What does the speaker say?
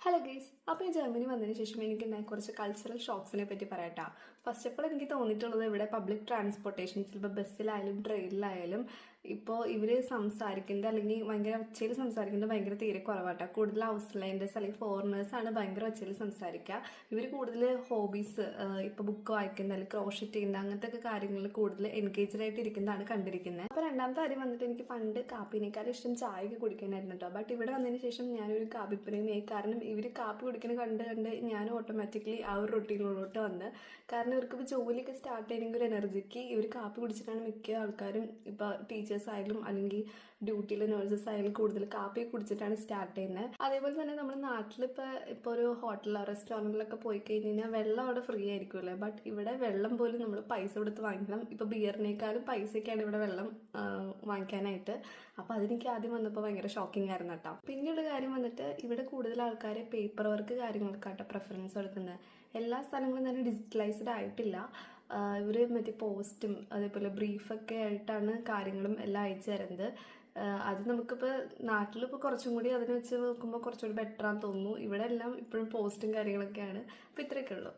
Hello guys, അപ്പോൾ ഈ Germany വന്നതിന് ശേഷം എനിക്കുണ്ടായ കുറച്ച് കൾച്ചറൽ ഷോക്സിനെ പറ്റി പറയട്ടാ. ഫസ്റ്റ് ഓഫ് ഓൾ എനിക്ക് തോന്നിയിട്ടുള്ളത് ഇവിടെ പബ്ലിക് ട്രാൻസ്പോർട്ടേഷൻസിൽ ഇപ്പോൾ ബസ്സിലായാലും ട്രെയിനിലായാലും ഇപ്പോൾ ഇവർ സംസാരിക്കുന്നത് അല്ലെങ്കിൽ ഭയങ്കര ഒച്ചയിൽ സംസാരിക്കുന്നത് ഭയങ്കര തീരെ കുറവാട്ടോ. കൂടുതൽ ഔട്ട്ലൈൻഡേഴ്സ് അല്ലെങ്കിൽ ഫോറിനേഴ്സാണ് ഭയങ്കര ഒച്ചയിൽ സംസാരിക്കുക. ഇവർ കൂടുതൽ ഹോബീസ്, ഇപ്പോൾ ബുക്ക് വായിക്കുന്നത് അല്ലെങ്കിൽ ക്രോഷറ്റ് ചെയ്യുന്നത് അങ്ങനത്തെ ഒക്കെ കാര്യങ്ങളിൽ കൂടുതൽ എൻഗേജ്ഡ് ആയിട്ട് ഇരിക്കുന്നതാണ് കണ്ടിരിക്കുന്നത്. അപ്പോൾ രണ്ടാമത്തെ കാര്യം വന്നിട്ട് എനിക്ക് പണ്ട് കാപ്പിനേക്കാളും ഇഷ്ടം ചായയൊക്കെ കുടിക്കാനായിരുന്നു കേട്ടോ. ബട്ട് ഇവിടെ വന്നതിന് ശേഷം ഞാനൊരു കാപ്പിപ്രേമിയായി. കാരണം ഇവർ കാപ്പി കുടിക്കുന്നത് കണ്ട് ഞാനും ഓട്ടോമാറ്റിക്കലി ആ ഒരു റൊട്ടീനിലോട്ട് വന്ന്. കാരണം ഇവർക്കിപ്പോൾ ജോലിയൊക്കെ സ്റ്റാർട്ട് ചെയ്യണമെങ്കിൽ ഒരു എനർജിക്ക് ഇവർ കാപ്പി കുടിച്ചിട്ടാണ് മിക്ക ആൾക്കാരും ഇപ്പോൾ ടീച്ചേഴ്സ് ആയാലും അല്ലെങ്കിൽ ഡ്യൂട്ടിയിലെ നേഴ്സസ് ആയാലും കൂടുതൽ കാപ്പി കുടിച്ചിട്ടാണ് സ്റ്റാർട്ട് ചെയ്യുന്നത്. അതേപോലെ തന്നെ നമ്മുടെ നാട്ടിലിപ്പോൾ ഒരു ഹോട്ടലോ റെസ്റ്റോറൻറ്റിലൊക്കെ പോയി കഴിഞ്ഞാൽ വെള്ളം അവിടെ ഫ്രീ ആയിരിക്കുമല്ലോ. ബട്ട് ഇവിടെ വെള്ളം പോലും നമ്മൾ പൈസ കൊടുത്ത് വാങ്ങിക്കണം. ഇപ്പോൾ ബിയറിനേക്കാളും പൈസയ്ക്കാണ് ഇവിടെ വെള്ളം വാങ്ങിക്കാനായിട്ട്. അപ്പോൾ അതെനിക്ക് ആദ്യം വന്നപ്പോൾ ഭയങ്കര ഷോക്കിംഗ് ആയിരുന്നു കേട്ടോ. പിന്നെയുള്ള കാര്യം വന്നിട്ട് ഇവിടെ കൂടുതൽ ആൾക്കാർ പേപ്പർ വർക്ക് കാര്യങ്ങൾക്കാട്ടോ പ്രിഫറൻസ് കൊടുക്കുന്നത്. എല്ലാ സ്ഥലങ്ങളും തന്നെ ഡിജിറ്റലൈസ്ഡ് ആയിട്ടില്ല. ഇവർ മറ്റേ പോസ്റ്റും അതേപോലെ ബ്രീഫൊക്കെ ആയിട്ടാണ് കാര്യങ്ങളും എല്ലാം അയച്ചു തരുന്നത്. അത് നമുക്കിപ്പോൾ നാട്ടിലിപ്പോൾ കുറച്ചും കൂടി അതിനെ വെച്ച് നോക്കുമ്പോൾ കുറച്ചുകൂടി ബെറ്ററാന്ന് തോന്നുന്നു. ഇവിടെ എല്ലാം ഇപ്പോഴും പോസ്റ്റും കാര്യങ്ങളൊക്കെയാണ്. അപ്പോൾ ഇത്രയൊക്കെ ഉള്ളൂ.